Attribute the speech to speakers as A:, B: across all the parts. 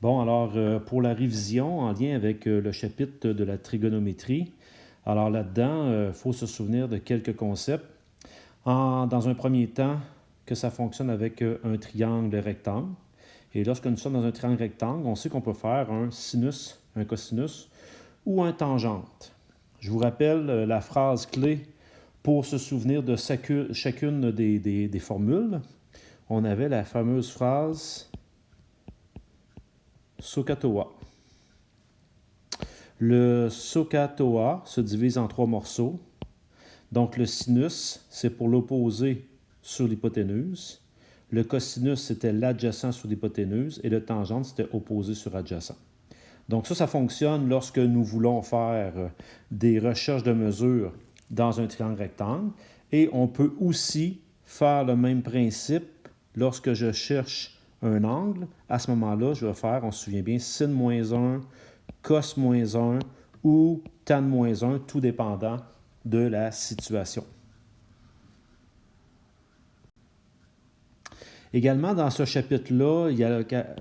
A: Bon, alors pour la révision en lien avec le chapitre de la trigonométrie, alors là-dedans, il faut se souvenir de quelques concepts. Dans un premier temps, que ça fonctionne avec un triangle rectangle. Et lorsque nous sommes dans un triangle rectangle, on sait qu'on peut faire un sinus, un cosinus ou un tangente. Je vous rappelle la phrase clé pour se souvenir de chacune des formules. On avait la fameuse phrase SOHCAHTOA. Le SOHCAHTOA se divise en trois morceaux. Donc le sinus, c'est pour l'opposé sur l'hypoténuse. Le cosinus, c'était l'adjacent sur l'hypoténuse. Et le tangente, c'était opposé sur adjacent. Donc ça fonctionne lorsque nous voulons faire des recherches de mesure dans un triangle rectangle. Et on peut aussi faire le même principe lorsque je cherche un angle. À ce moment-là, je vais faire, on se souvient bien, sin moins 1, cos moins 1 ou tan moins 1, tout dépendant de la situation. Également, dans ce chapitre-là,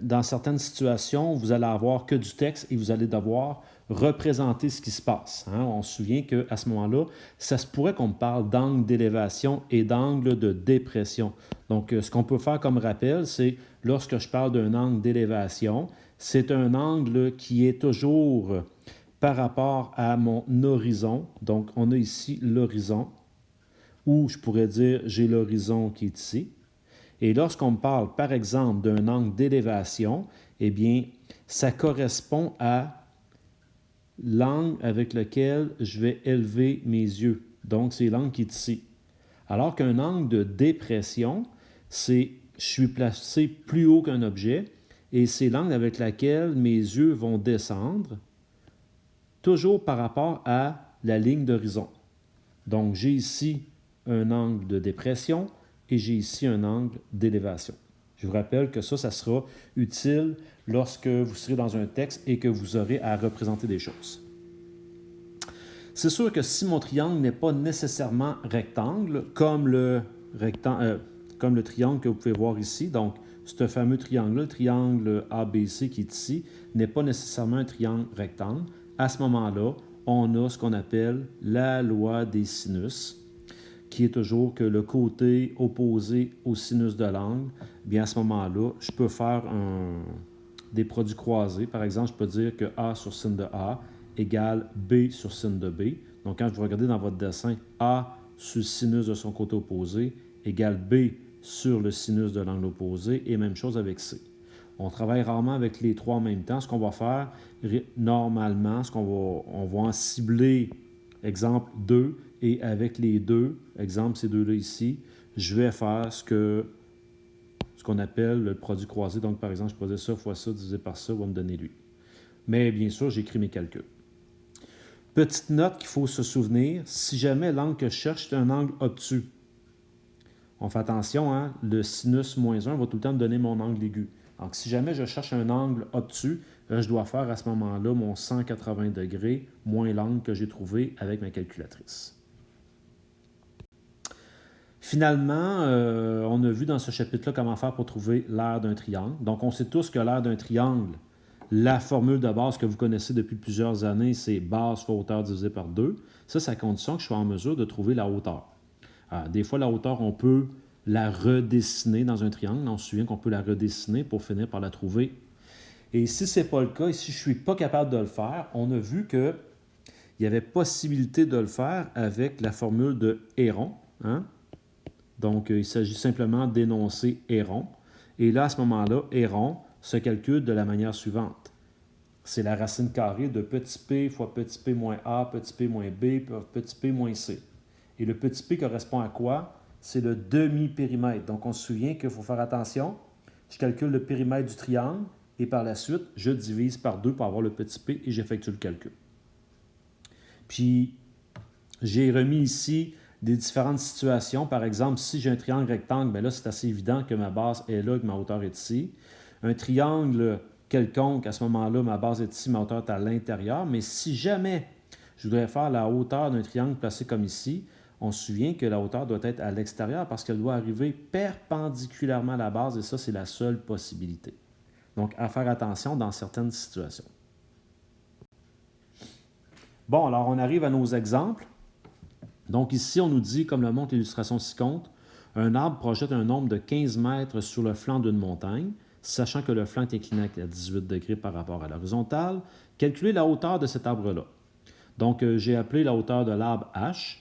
A: dans certaines situations, vous allez avoir que du texte et vous allez devoir représenter ce qui se passe. On se souvient qu'à ce moment-là, ça se pourrait qu'on me parle d'angle d'élévation et d'angle de dépression. Donc, ce qu'on peut faire comme rappel, c'est lorsque je parle d'un angle d'élévation, c'est un angle qui est toujours par rapport à mon horizon. Donc, on a ici l'horizon, ou je pourrais dire j'ai l'horizon qui est ici. Et lorsqu'on me parle, par exemple, d'un angle d'élévation, eh bien, ça correspond à l'angle avec lequel je vais élever mes yeux. Donc, c'est l'angle qui est ici. Alors qu'un angle de dépression, c'est je suis placé plus haut qu'un objet et c'est l'angle avec lequel mes yeux vont descendre, toujours par rapport à la ligne d'horizon. Donc, j'ai ici un angle de dépression et j'ai ici un angle d'élévation. Je vous rappelle que ça sera utile lorsque vous serez dans un texte et que vous aurez à représenter des choses. C'est sûr que si mon triangle n'est pas nécessairement rectangle, comme le triangle que vous pouvez voir ici, donc ce fameux triangle-là, le triangle ABC qui est ici, n'est pas nécessairement un triangle rectangle. À ce moment-là, on a ce qu'on appelle la loi des sinus, qui est toujours que le côté opposé au sinus de l'angle, bien à ce moment-là, je peux faire des produits croisés. Par exemple, je peux dire que A sur sin de A égale B sur sin de B. Donc, quand je vais regarder dans votre dessin, A sur le sinus de son côté opposé égale B sur le sinus de l'angle opposé, et même chose avec C. On travaille rarement avec les trois en même temps. Ce qu'on va faire, normalement, on va en cibler, exemple 2, et avec les deux, exemple ces deux-là ici, je vais faire ce qu'on appelle le produit croisé. Donc, par exemple, je pourrais dire ça fois ça divisé par ça va me donner lui. Mais bien sûr, j'écris mes calculs. Petite note qu'il faut se souvenir, si jamais l'angle que je cherche est un angle obtus, on fait attention, le sinus moins 1 va tout le temps me donner mon angle aigu. Donc, si jamais je cherche un angle obtus, je dois faire à ce moment-là mon 180 degrés moins l'angle que j'ai trouvé avec ma calculatrice. Finalement, on a vu dans ce chapitre-là comment faire pour trouver l'aire d'un triangle. Donc, on sait tous que l'aire d'un triangle, la formule de base que vous connaissez depuis plusieurs années, c'est base fois hauteur divisé par 2. Ça, c'est à condition que je sois en mesure de trouver la hauteur. Des fois, la hauteur, on peut la redessiner dans un triangle. On se souvient qu'on peut la redessiner pour finir par la trouver. Et si ce n'est pas le cas, et si je ne suis pas capable de le faire, on a vu qu'il y avait possibilité de le faire avec la formule de Héron. Donc, il s'agit simplement d'énoncer Héron. Et là, à ce moment-là, Héron se calcule de la manière suivante. C'est la racine carrée de petit p fois petit p moins a, petit p moins b, petit p moins c. Et le petit p correspond à quoi? C'est le demi-périmètre. Donc, on se souvient qu'il faut faire attention. Je calcule le périmètre du triangle et par la suite, je divise par 2 pour avoir le petit p et j'effectue le calcul. Puis, j'ai remis ici des différentes situations. Par exemple, si j'ai un triangle rectangle, bien là, c'est assez évident que ma base est là et que ma hauteur est ici. Un triangle quelconque, à ce moment-là, ma base est ici, ma hauteur est à l'intérieur. Mais si jamais je voudrais faire la hauteur d'un triangle placé comme ici, on se souvient que la hauteur doit être à l'extérieur parce qu'elle doit arriver perpendiculairement à la base et ça, c'est la seule possibilité. Donc, à faire attention dans certaines situations. Bon, alors on arrive à nos exemples. Donc ici, on nous dit, comme le montre l'illustration ci-contre, un arbre projette un nombre de 15 mètres sur le flanc d'une montagne, sachant que le flanc est incliné à 18 degrés par rapport à l'horizontale. Calculez la hauteur de cet arbre-là. Donc, j'ai appelé la hauteur de l'arbre H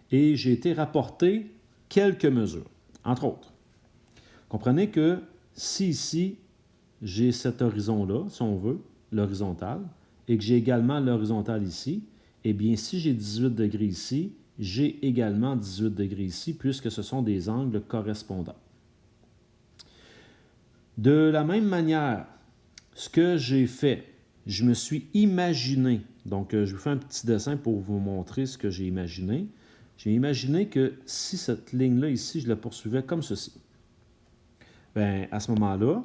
A: et j'ai été rapporter quelques mesures, entre autres. Comprenez que si ici, j'ai cet horizon-là, si on veut, l'horizontale, et que j'ai également l'horizontale ici, eh bien, si j'ai 18 degrés ici, j'ai également 18 degrés ici, puisque ce sont des angles correspondants. De la même manière, ce que j'ai fait, je me suis imaginé, donc je vous fais un petit dessin pour vous montrer ce que j'ai imaginé. J'ai imaginé que si cette ligne-là ici, je la poursuivais comme ceci, bien, à ce moment-là,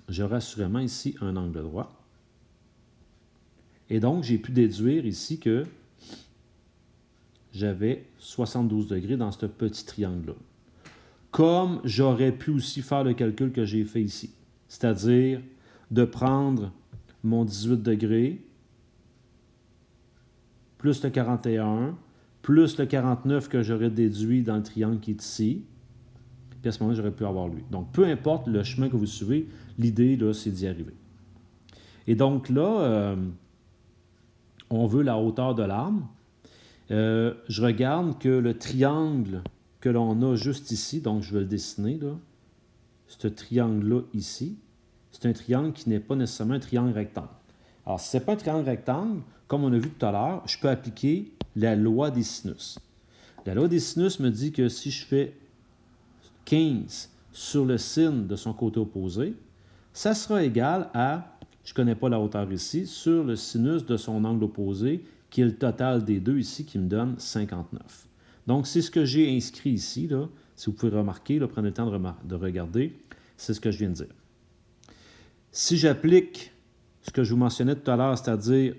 A: j'aurai assurément ici un angle droit. Et donc, j'ai pu déduire ici que j'avais 72 degrés dans ce petit triangle-là. Comme j'aurais pu aussi faire le calcul que j'ai fait ici, c'est-à-dire de prendre mon 18 degrés plus le 41, plus le 49 que j'aurais déduit dans le triangle qui est ici, puis à ce moment-là, j'aurais pu avoir lui. Donc, peu importe le chemin que vous suivez, l'idée, là, c'est d'y arriver. Et donc là, on veut la hauteur de l'arbre. Je regarde que le triangle que l'on a juste ici, donc je vais le dessiner, là, ce triangle-là ici, c'est un triangle qui n'est pas nécessairement un triangle rectangle. Alors, si ce n'est pas un triangle rectangle, comme on a vu tout à l'heure, je peux appliquer la loi des sinus. La loi des sinus me dit que si je fais 15 sur le sin de son côté opposé, ça sera égal à, je ne connais pas la hauteur ici, sur le sinus de son angle opposé, qui est le total des deux ici, qui me donne 59. Donc, c'est ce que j'ai inscrit ici, là. Si vous pouvez remarquer, là, prenez le temps de regarder, c'est ce que je viens de dire. Si j'applique ce que je vous mentionnais tout à l'heure, c'est-à-dire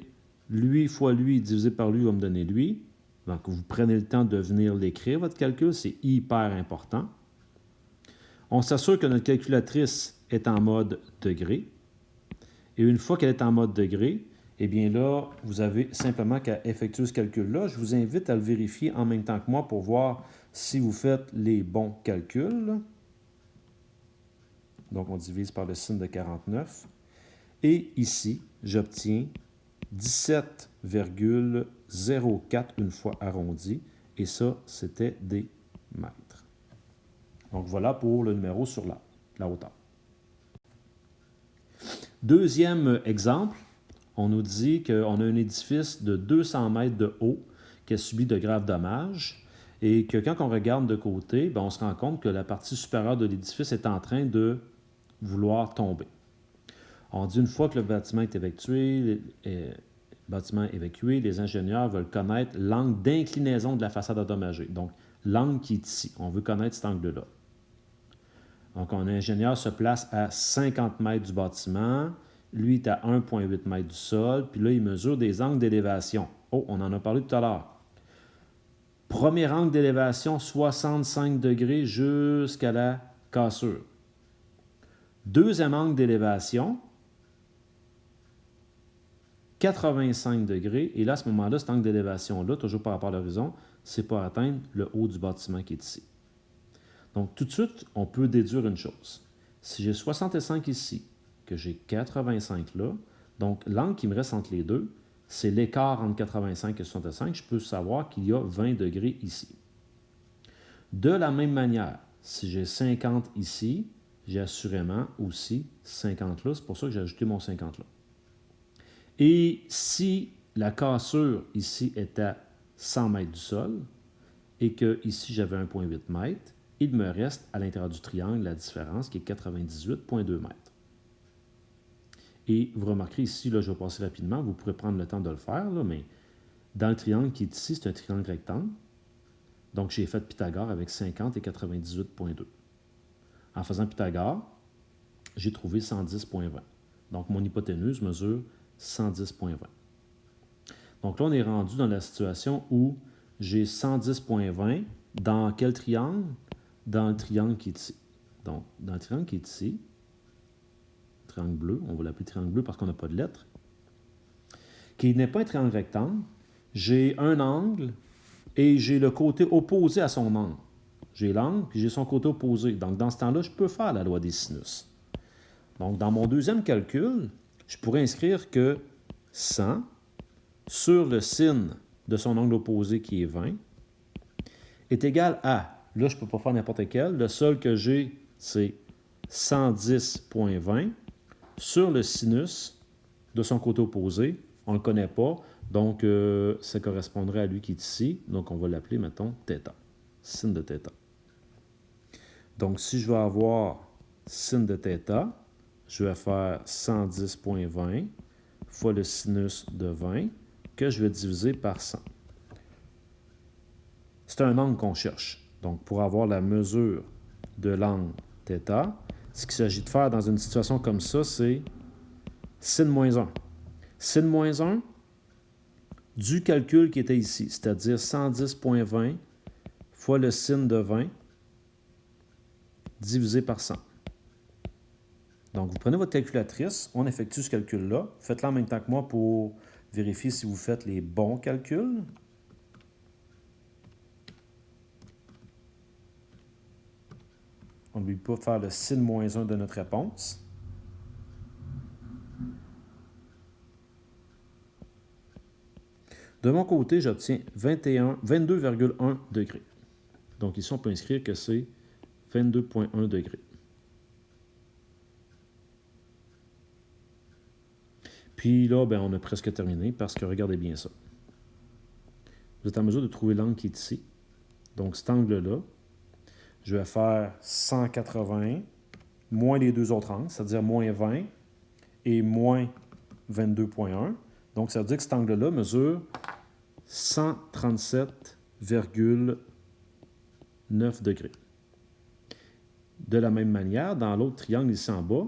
A: lui fois lui divisé par lui va me donner lui, donc vous prenez le temps de venir l'écrire, votre calcul, c'est hyper important. On s'assure que notre calculatrice est en mode degré. Et une fois qu'elle est en mode degré, eh bien là, vous avez simplement qu'à effectuer ce calcul-là. Je vous invite à le vérifier en même temps que moi pour voir si vous faites les bons calculs. Donc, on divise par le sin de 49. Et ici, j'obtiens 17,04 une fois arrondi. Et ça, c'était des mètres. Donc, voilà pour le numéro sur la hauteur. Deuxième exemple, on nous dit qu'on a un édifice de 200 mètres de haut qui a subi de graves dommages et que quand on regarde de côté, bien, on se rend compte que la partie supérieure de l'édifice est en train de vouloir tomber. On dit une fois que le bâtiment est évacué, les ingénieurs veulent connaître l'angle d'inclinaison de la façade endommagée. Donc, l'angle qui est ici. On veut connaître cet angle-là. Donc, un ingénieur se place à 50 mètres du bâtiment. Lui est à 1,8 mètre du sol. Puis là, il mesure des angles d'élévation. Oh, on en a parlé tout à l'heure. Premier angle d'élévation, 65 degrés jusqu'à la cassure. Deuxième angle d'élévation, 85 degrés. Et là, à ce moment-là, cet angle d'élévation-là, toujours par rapport à l'horizon, c'est pour atteindre le haut du bâtiment qui est ici. Donc, tout de suite, on peut déduire une chose. Si j'ai 65 ici, que j'ai 85 là, donc l'angle qui me reste entre les deux, c'est l'écart entre 85 et 65, je peux savoir qu'il y a 20 degrés ici. De la même manière, si j'ai 50 ici, j'ai assurément aussi 50 là, c'est pour ça que j'ai ajouté mon 50 là. Et si la cassure ici est à 100 mètres du sol, et que ici j'avais 1,8 mètres, il me reste à l'intérieur du triangle la différence qui est 98,2 mètres. Et vous remarquerez ici, là, je vais passer rapidement, vous pourrez prendre le temps de le faire, là, mais dans le triangle qui est ici, c'est un triangle rectangle. Donc, j'ai fait Pythagore avec 50 et 98,2. En faisant Pythagore, j'ai trouvé 110,20. Donc, mon hypoténuse mesure 110,20. Donc là, on est rendu dans la situation où j'ai 110,20 dans quel triangle? Dans le triangle qui est ici. Donc, dans le triangle qui est ici, triangle bleu, on va l'appeler triangle bleu parce qu'on n'a pas de lettres, qui n'est pas un triangle rectangle, j'ai un angle et j'ai le côté opposé à son angle. J'ai l'angle, puis j'ai son côté opposé. Donc, dans ce temps-là, je peux faire la loi des sinus. Donc, dans mon deuxième calcul, je pourrais inscrire que 100 sur le sin de son angle opposé, qui est 20, est égal à, là, je ne peux pas faire n'importe quel, le seul que j'ai, c'est 110,20 sur le sinus de son côté opposé. On ne le connaît pas, donc ça correspondrait à lui qui est ici. Donc, on va l'appeler, mettons, θ, sin de θ. Donc, si je veux avoir sin de θ, je vais faire 110,20 fois le sinus de 20 que je vais diviser par 100. C'est un angle qu'on cherche. Donc, pour avoir la mesure de l'angle θ, ce qu'il s'agit de faire dans une situation comme ça, c'est sin moins 1. Sin moins 1 du calcul qui était ici, c'est-à-dire 110,20 fois le sin de 20 divisé par 100. Donc, vous prenez votre calculatrice, on effectue ce calcul-là. Faites-le en même temps que moi pour vérifier si vous faites les bons calculs. On n'oublie pas de faire le sin moins 1 de notre réponse. De mon côté, j'obtiens 22,1 degrés. Donc ici, on peut inscrire que c'est 22,1 degrés. Puis là, ben, on a presque terminé parce que regardez bien ça. Vous êtes en mesure de trouver l'angle qui est ici. Donc cet angle-là, je vais faire 180 moins les deux autres angles, c'est-à-dire moins 20 et moins 22,1. Donc ça veut dire que cet angle-là mesure 137,9 degrés. De la même manière, dans l'autre triangle ici en bas,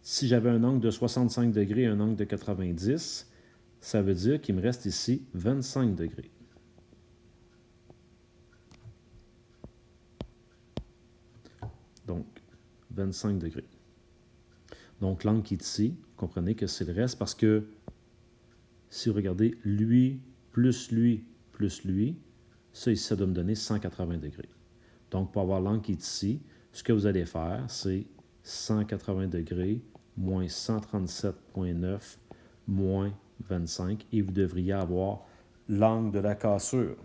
A: si j'avais un angle de 65 degrés et un angle de 90, ça veut dire qu'il me reste ici 25 degrés. Donc, 25 degrés. Donc, l'angle qui est ici, comprenez que c'est le reste parce que si vous regardez lui, ça ici, ça doit me donner 180 degrés. Donc, pour avoir l'angle qui est ici, ce que vous allez faire, c'est 180 degrés moins 137,9 moins 25 et vous devriez avoir l'angle de la cassure.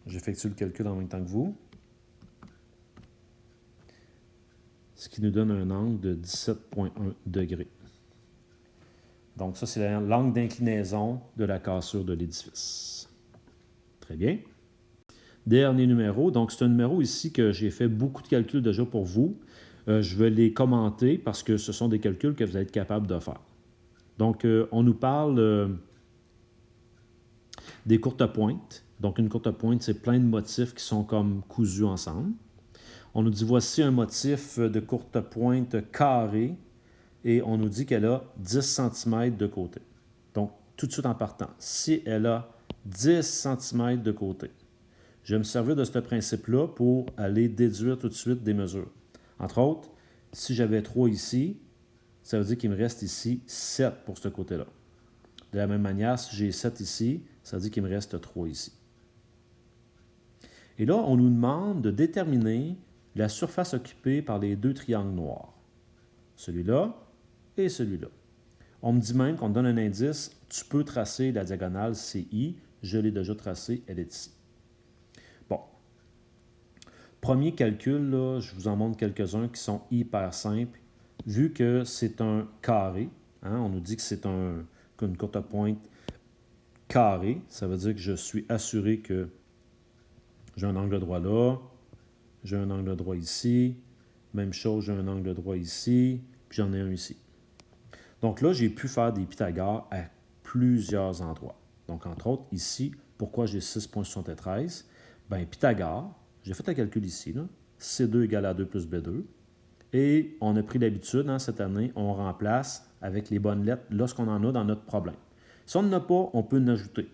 A: J'effectue le calcul en même temps que vous. Ce qui nous donne un angle de 17,1 degrés. Donc ça, c'est l'angle d'inclinaison de la cassure de l'édifice. Très bien. Dernier numéro. Donc c'est un numéro ici que j'ai fait beaucoup de calculs déjà pour vous. Je vais les commenter parce que ce sont des calculs que vous allez être capable de faire. Donc on nous parle des courtes pointes. Donc une courte pointe, c'est plein de motifs qui sont comme cousus ensemble. On nous dit, voici un motif de courte pointe carré et on nous dit qu'elle a 10 cm de côté. Donc, tout de suite en partant, si elle a 10 cm de côté, je vais me servir de ce principe-là pour aller déduire tout de suite des mesures. Entre autres, si j'avais 3 ici, ça veut dire qu'il me reste ici 7 pour ce côté-là. De la même manière, si j'ai 7 ici, ça veut dire qu'il me reste 3 ici. Et là, on nous demande de déterminer la surface occupée par les deux triangles noirs. Celui-là et celui-là. On me dit même qu'on me donne un indice, tu peux tracer la diagonale CI. Je l'ai déjà tracée, elle est ici. Bon. Premier calcul, là, je vous en montre quelques-uns qui sont hyper simples. Vu que c'est un carré, hein, on nous dit que c'est une courte pointe carré, ça veut dire que je suis assuré que j'ai un angle droit là, j'ai un angle droit ici, même chose, j'ai un angle droit ici, puis j'en ai un ici. Donc là, j'ai pu faire des Pythagore à plusieurs endroits. Donc, entre autres, ici, pourquoi j'ai 6,73? Bien, Pythagore, j'ai fait un calcul ici, là, C2 égale à 2 plus B2, et on a pris l'habitude, hein, cette année, on remplace avec les bonnes lettres lorsqu'on en a dans notre problème. Si on n'en a pas, on peut en ajouter.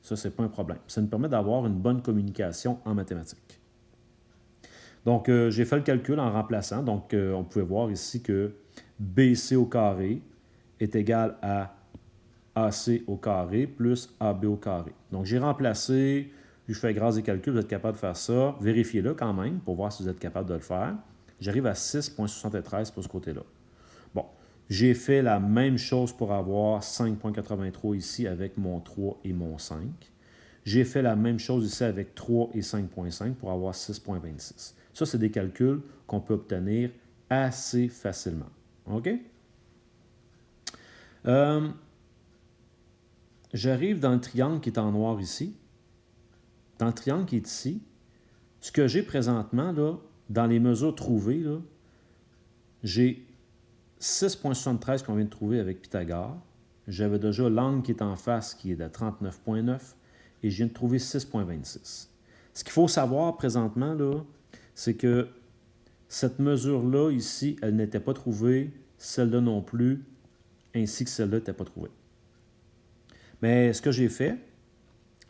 A: Ça, ce n'est pas un problème. Ça nous permet d'avoir une bonne communication en mathématiques. Donc, j'ai fait le calcul en remplaçant. Donc, on pouvait voir ici que BC au carré est égal à AC au carré plus AB au carré. Donc, j'ai remplacé, je fais grâce des calculs, vous êtes capable de faire ça. Vérifiez-le quand même pour voir si vous êtes capable de le faire. J'arrive à 6,73 pour ce côté-là. Bon, j'ai fait la même chose pour avoir 5,83 ici avec mon 3 et mon 5. J'ai fait la même chose ici avec 3 et 5,5 pour avoir 6,26. Ça, c'est des calculs qu'on peut obtenir assez facilement. OK? J'arrive dans le triangle qui est en noir ici. Dans le triangle qui est ici, ce que j'ai présentement, là, dans les mesures trouvées, là, j'ai 6,73 qu'on vient de trouver avec Pythagore. J'avais déjà l'angle qui est en face qui est de 39,9 et je viens de trouver 6,26. Ce qu'il faut savoir présentement, là, c'est que cette mesure-là, ici, elle n'était pas trouvée, celle-là non plus, ainsi que celle-là n'était pas trouvée. Mais ce que j'ai fait,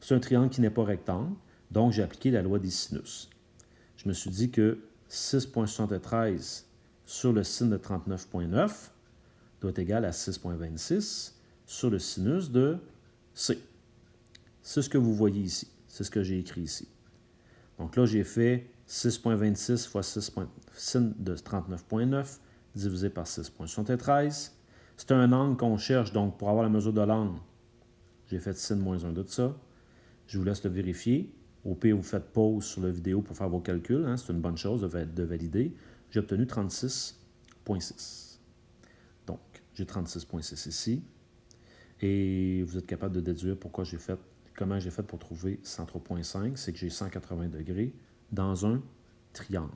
A: c'est un triangle qui n'est pas rectangle, donc j'ai appliqué la loi des sinus. Je me suis dit que 6,73 sur le sin de 39,9 doit être égal à 6,26 sur le sinus de C. C'est ce que vous voyez ici. C'est ce que j'ai écrit ici. Donc là, j'ai fait 6,26 fois sin de 39,9 divisé par 6,73. C'est un angle qu'on cherche, donc pour avoir la mesure de l'angle, j'ai fait sin moins 1 de ça. Je vous laisse le vérifier. Au pire, vous faites pause sur la vidéo pour faire vos calculs. Hein? C'est une bonne chose de valider. J'ai obtenu 36,6. Donc, j'ai 36,6 ici. Et vous êtes capable de déduire comment j'ai fait pour trouver 103,5. C'est que j'ai 180 degrés dans un triangle.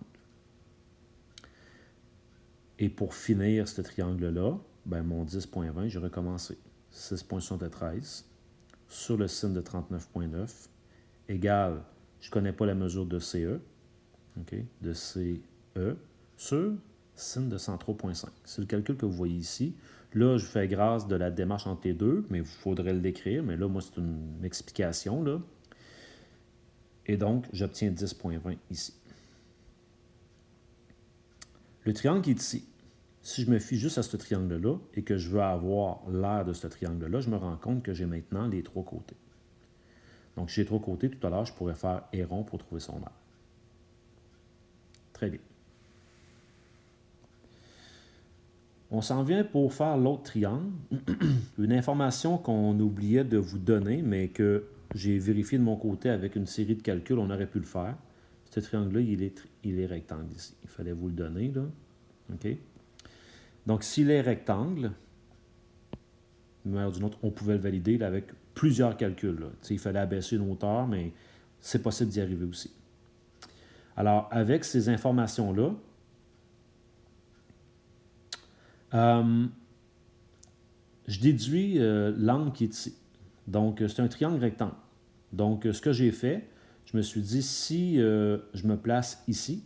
A: Et pour finir ce triangle-là, ben mon 10,20, j'ai recommencé. 6,73 sur le sin de 39,9 égale, je ne connais pas la mesure de CE, okay, de CE, sur sin de 103,5. C'est le calcul que vous voyez ici. Là, je fais grâce de la démarche entre les deux, mais il faudrait l'écrire. Mais là, moi, c'est une explication. Là. Et donc, j'obtiens 10,20 ici. Le triangle qui est ici, si je me fie juste à ce triangle-là et que je veux avoir l'aire de ce triangle-là, je me rends compte que j'ai maintenant les trois côtés. Donc, si j'ai trois côtés, tout à l'heure, je pourrais faire et rond pour trouver son aire. Très bien. On s'en vient pour faire l'autre triangle. Une information qu'on oubliait de vous donner, mais que j'ai vérifié de mon côté avec une série de calculs, on aurait pu le faire. Ce triangle-là, il est rectangle ici. Il fallait vous le donner, là. OK? Donc, s'il est rectangle, d'une manière ou d'une autre, on pouvait le valider là, avec plusieurs calculs. Là. Il fallait abaisser une hauteur, mais c'est possible d'y arriver aussi. Alors, avec ces informations-là, je déduis l'angle qui est ici. Donc, c'est un triangle rectangle. Donc, ce que j'ai fait, je me suis dit, si je me place ici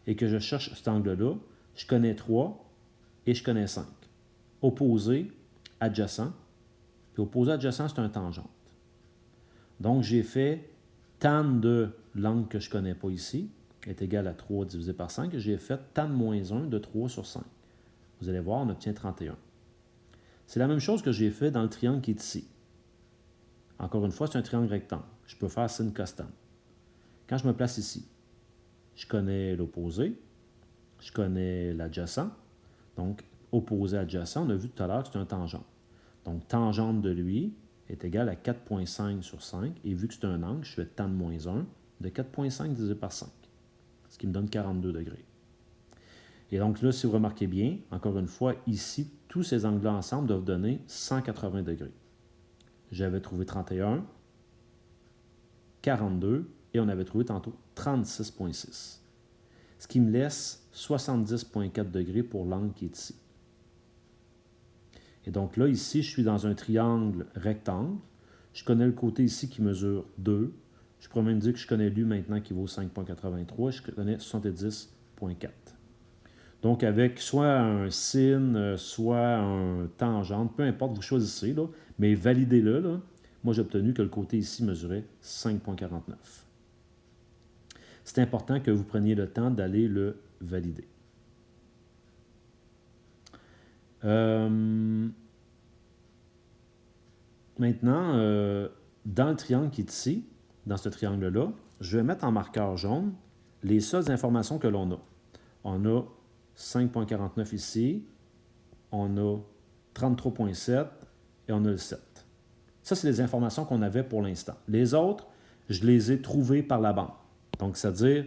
A: et que je cherche cet angle-là, je connais 3 et je connais 5. Opposé, adjacent. Puis opposé adjacent, c'est un tangente. Donc, j'ai fait tan de l'angle que je ne connais pas ici est égal à 3 divisé par 5. J'ai fait tan moins 1 de 3 sur 5. Vous allez voir, on obtient 31. C'est la même chose que j'ai fait dans le triangle qui est ici. Encore une fois, c'est un triangle rectangle. Je peux faire sin costan. Quand je me place ici, je connais l'opposé, je connais l'adjacent. Donc, opposé adjacent, on a vu tout à l'heure que c'est un tangente. Donc, tangente de lui est égal à 4,5 sur 5. Et vu que c'est un angle, je fais tan de moins 1 de 4,5 divisé par 5. Ce qui me donne 42 degrés. Et donc là, si vous remarquez bien, encore une fois, ici, tous ces angles-là ensemble doivent donner 180 degrés. J'avais trouvé 31, 42, et on avait trouvé tantôt 36,6. Ce qui me laisse 70,4 degrés pour l'angle qui est ici. Et donc là, ici, je suis dans un triangle rectangle. Je connais le côté ici qui mesure 2. Je pourrais même dire que je connais lui maintenant qui vaut 5,83. Je connais 70,4. Donc, avec soit un sin, soit un tangente, peu importe, vous choisissez, là, mais validez-le. Là. Moi, j'ai obtenu que le côté ici mesurait 5,49. c'est important que vous preniez le temps d'aller le valider. Maintenant, dans le triangle qui est ici, dans ce triangle-là, je vais mettre en marqueur jaune les seules informations que l'on a. On a 5,49 ici, on a 33,7 et on a le 7. Ça, c'est les informations qu'on avait pour l'instant. Les autres, je les ai trouvées par la banque. Donc, c'est-à-dire,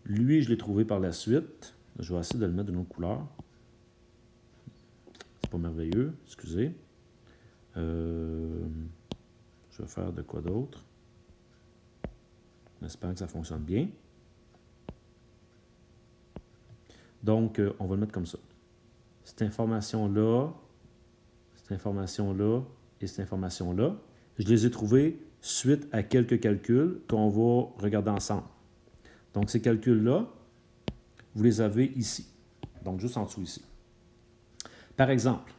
A: lui, je l'ai trouvé par la suite. Je vais essayer de le mettre d'une autre couleur. C'est pas merveilleux, excusez. Je vais faire de quoi d'autre. En espérant que ça fonctionne bien. Donc, on va le mettre comme ça. Cette information-là et cette information-là, je les ai trouvées suite à quelques calculs qu'on va regarder ensemble. Donc, ces calculs-là, vous les avez ici. Donc, juste en dessous ici. Par exemple,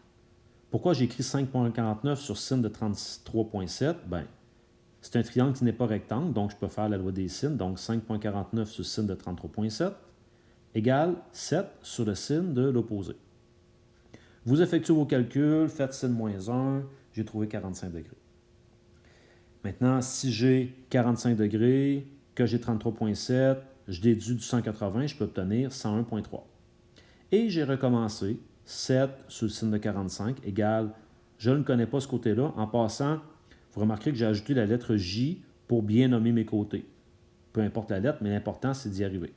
A: pourquoi j'ai écrit 5,49 sur sin de 33,7? Bien, c'est un triangle qui n'est pas rectangle, donc je peux faire la loi des sines. Donc, 5,49 sur sin de 33,7 égale 7 sur le sin de l'opposé. Vous effectuez vos calculs, faites sin moins 1, j'ai trouvé 45 degrés. Maintenant, si j'ai 45 degrés, que j'ai 33,7, je déduis du 180, je peux obtenir 101,3. Et j'ai recommencé, 7 sur le sin de 45 égale, je ne connais pas ce côté-là. En passant, vous remarquerez que j'ai ajouté la lettre J pour bien nommer mes côtés. Peu importe la lettre, mais l'important, c'est d'y arriver.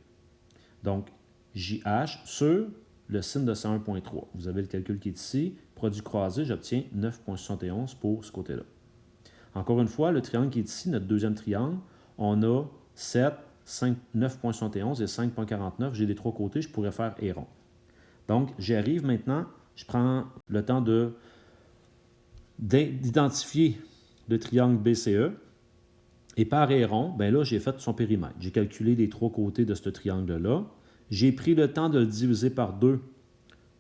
A: Donc, JH sur le sin de 101,3. Vous avez le calcul qui est ici. Produit croisé, j'obtiens 9,71 pour ce côté-là. Encore une fois, le triangle qui est ici, notre deuxième triangle, on a 7, 5, 9,71 et 5,49. J'ai les trois côtés, je pourrais faire et rond. Donc, j'y arrive maintenant. Je prends le temps d'identifier le triangle BCE. Et par et rond, bien là, j'ai fait son périmètre. J'ai calculé les trois côtés de ce triangle-là. J'ai pris le temps de le diviser par 2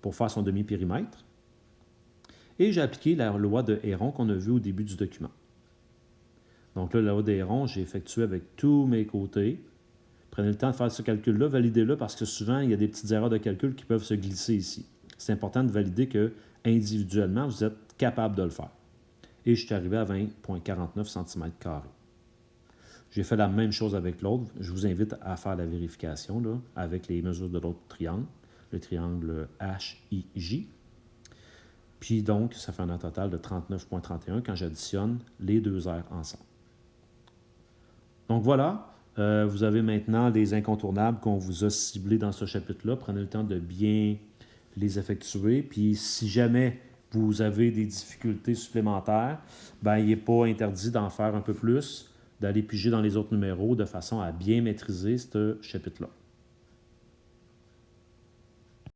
A: pour faire son demi-périmètre. Et j'ai appliqué la loi de Héron qu'on a vue au début du document. Donc là, la loi de Héron, j'ai effectué avec tous mes côtés. Prenez le temps de faire ce calcul-là, validez-le parce que souvent, il y a des petites erreurs de calcul qui peuvent se glisser ici. C'est important de valider que individuellement, vous êtes capable de le faire. Et je suis arrivé à 20,49 cm². J'ai fait la même chose avec l'autre. Je vous invite à faire la vérification là, avec les mesures de l'autre triangle, le triangle HIJ. Puis donc, ça fait un total de 39,31 quand j'additionne les deux aires ensemble. Donc voilà, vous avez maintenant les incontournables qu'on vous a ciblés dans ce chapitre-là. Prenez le temps de bien les effectuer. Puis si jamais vous avez des difficultés supplémentaires, bien, il n'est pas interdit d'en faire un peu plus, d'aller piger dans les autres numéros de façon à bien maîtriser ce chapitre-là.